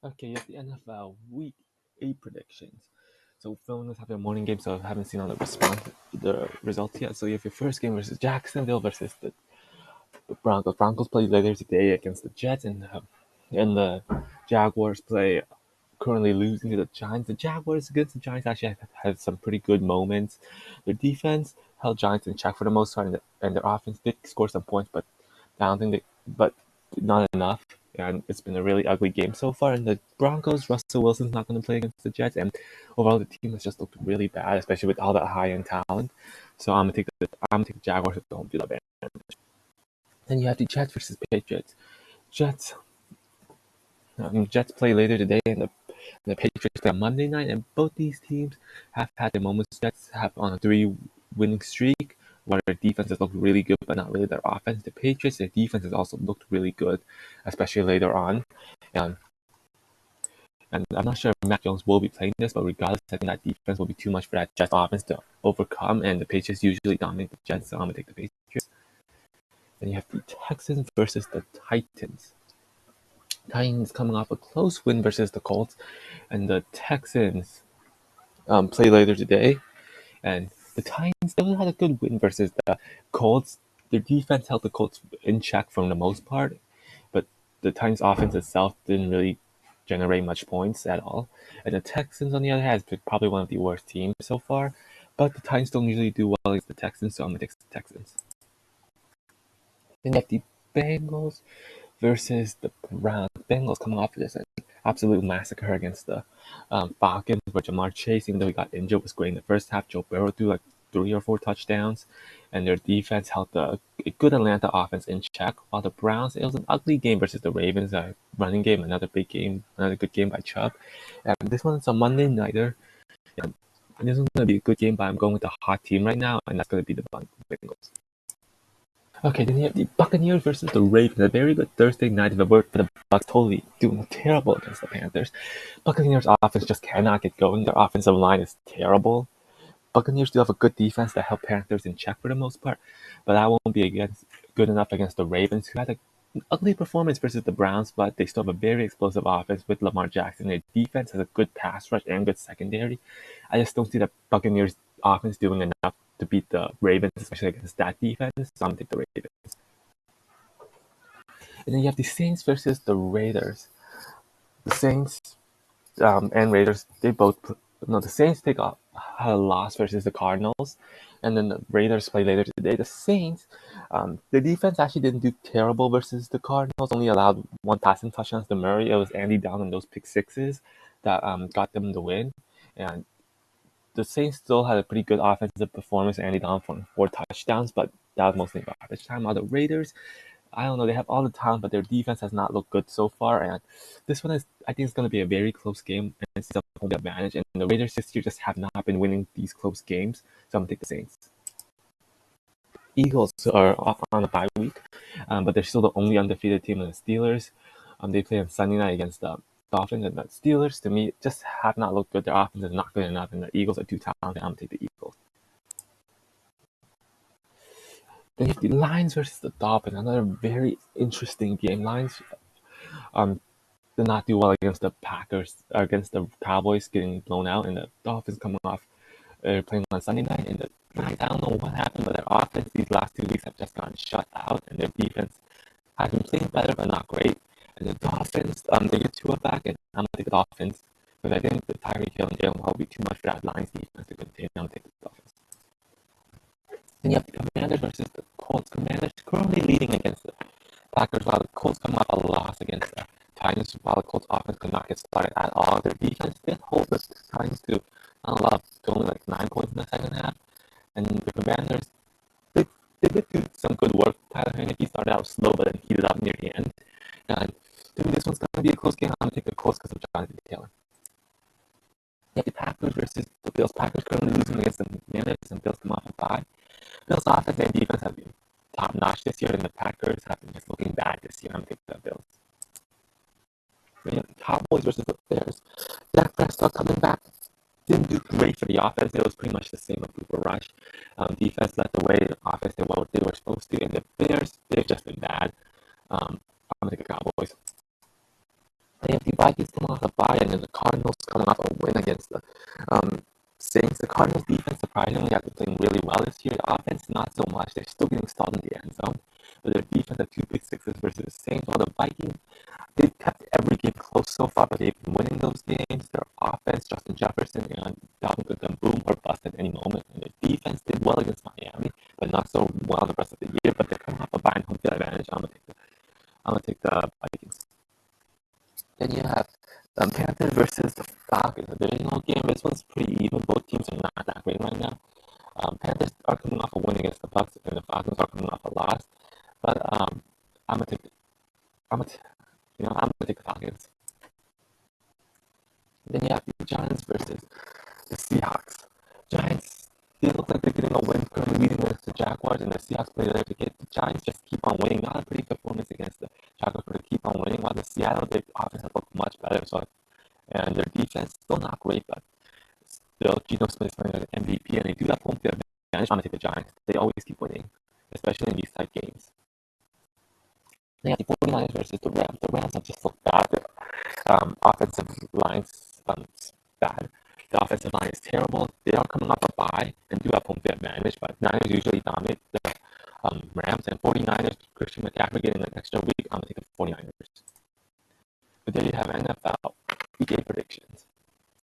Okay, you have the NFL Week 8 predictions. So filming this after a morning game, so I haven't seen all the results yet. So you have your first game versus Jacksonville versus the Broncos. Broncos play later today against the Jets, and the Jaguars play currently losing to the Giants. The Jaguars against the Giants actually had some pretty good moments. Their defense held Giants in check for the most part, and their offense did score some points, but I don't think but not enough. And it's been a really ugly game so far. And the Broncos, Russell Wilson's not going to play against the Jets, and overall the team has just looked really bad, especially with all that high end talent. So I'm gonna take the Jaguars at the home field advantage. Then you have the Jets versus Patriots. Jets Jets play later today, and the Patriots play on Monday night. And both these teams have had their moments. Jets have on a 3 winning streak, where their defense has looked really good, but not really their offense. The Patriots, their defense has also looked really good, especially later on. And and I'm not sure if Mac Jones will be playing this, but regardless, I think that defense will be too much for that Jets offense to overcome. And the Patriots usually dominate the Jets, so I'm gonna take the Patriots. Then you have the Texans versus the Titans. Titans coming off a close win versus the Colts, and the Texans play later today. And the Titans still had a good win versus the Colts. Their defense held the Colts in check for the most part, but the Titans offense itself didn't really generate much points at all. And the Texans, on the other hand, has been probably one of the worst teams so far. But the Titans don't usually do well against the Texans, so I'm gonna take the Texans. Then you have the Bengals versus the Browns. Bengals coming off of this absolute massacre against the Falcons, where Jamar Chase, even though he got injured, was great in the first half. Joe Burrow threw like 3 or 4 touchdowns, and their defense held a good Atlanta offense in check. While the Browns, it was an ugly game versus the Ravens. Running game, another big game, another good game by Chubb. And this one's a Monday nighter. And this one's gonna be a good game, but I'm going with the hot team right now, and that's gonna be the Bengals. Okay, then you have the Buccaneers versus the Ravens. A very good Thursday night if it weren't for the Bucks totally doing terrible against the Panthers. Buccaneers offense just cannot get going. Their offensive line is terrible. Buccaneers do have a good defense that held Panthers in check for the most part, but that won't be good enough against the Ravens, who had an ugly performance versus the Browns, but they still have a very explosive offense with Lamar Jackson. Their defense has a good pass rush and good secondary. I just don't see the Buccaneers offense doing enough to beat the Ravens, especially against that defense. So I'm gonna take the Ravens. And then you have the Saints versus the Raiders. The Saints and Raiders, the Saints had a loss versus the Cardinals, and then the Raiders play later today. The Saints, the defense actually didn't do terrible versus the Cardinals. Only allowed 1 passing touchdown to Murray. It was Andy Dalton and those pick sixes that got them the win, and the Saints still had a pretty good offensive performance. Andy Dalton for 4 touchdowns, but that was mostly garbage time. While the Raiders, I don't know. They have all the talent, but their defense has not looked good so far. And this one I think, it's going to be a very close game, and it's a home advantage. And the Raiders this year just have not been winning these close games, so I'm going to take the Saints. Eagles are off on a bye week, but they're still the only undefeated team in the Steelers. They play on Sunday night against the Dolphins, and the Steelers, to me, just have not looked good. Their offense is not good enough, and the Eagles are too talented. I'm going to take the Eagles. Then you have the Lions versus the Dolphins, another very interesting game. Lions um, did not do well against the Packers, against the Cowboys getting blown out, and the Dolphins coming off playing on Sunday night. And I don't know what happened, but their offense these last 2 weeks have just gotten shut out, and their defense has been playing better, but not great. And the Dolphins, they get Tua back, and I'm gonna take the Dolphins because I think the Tyreek Hill and Jalen will be too much for that Lions defense to contain. I'm gonna take the Dolphins. Then you have the Commanders versus the Colts. Commanders currently leading against the Packers, while the Colts come off a loss against the Titans, while the Colts offense could not get started at all. Their defense did hold the Titans to not a lot, to only like 9 points in the second half. And the Commanders, they did do some good work. Tyler Heineke started out slow, but then heated up near the end. And to me, this one's going to be a close game. I'm going to take the Colts because of Jonathan Taylor. You have the Packers versus the Bills. Packers currently losing against the Commanders, and Bills come off a bye. Bills offense and defense have been top notch this year, and the Packers have been just looking bad this year. I'm taking the Bills. Then you have the Cowboys versus the Bears. Dak Prescott coming back. Didn't do great for the offense. It was pretty much the same with Cooper Rush. Defense led the way. The offense did what they were supposed to, and the Bears, they've just been bad. I'm gonna take the Cowboys. Then the Vikings coming off a bye, and then the Cardinals coming off a win against the Saints. The Cardinals defense surprisingly have been playing really well this year. The offense not so much. They're still getting stalled in the end zone. But their defense had 2 pick-sixes versus the Saints. While the Vikings, they've kept every game close so far, but they've been winning those games. Their offense, Justin Jefferson and Dalvin Cook can boom or bust at any moment. And their defense did well against Miami, but not so well the rest of the year. But they're coming off a bye and home field advantage. I'm gonna take the Vikings. Then you have Panthers versus the Falcons. A divisional game. This one's pretty even. Both teams are not that great right now. Panthers are coming off a win against the Bucks, and the Falcons are coming off a loss. But I'm gonna take, I'm gonna, I'm gonna take the Falcons. Then you have the Giants versus the Seahawks. Giants, they look like they're getting a win, currently leading against the Jaguars, and the Seahawks play there to get the Giants just keep on winning. Not a great performance against the Jaguars, but to keep on winning. While the Seattle, their offense has looked much better, and their defense still not great, but still Geno Smith is playing as an MVP, and they do have home field advantage. I'm gonna take the Giants. They always keep winning, especially in these tight games. Then you have the 49ers versus the Rams. The Rams have just looked bad. Their offensive line's bad. The offensive line is terrible. They are coming off a bye and do have home field advantage, but Niners usually dominate the Rams, and 49ers, Christian McCaffrey getting an extra week. I'm going to take the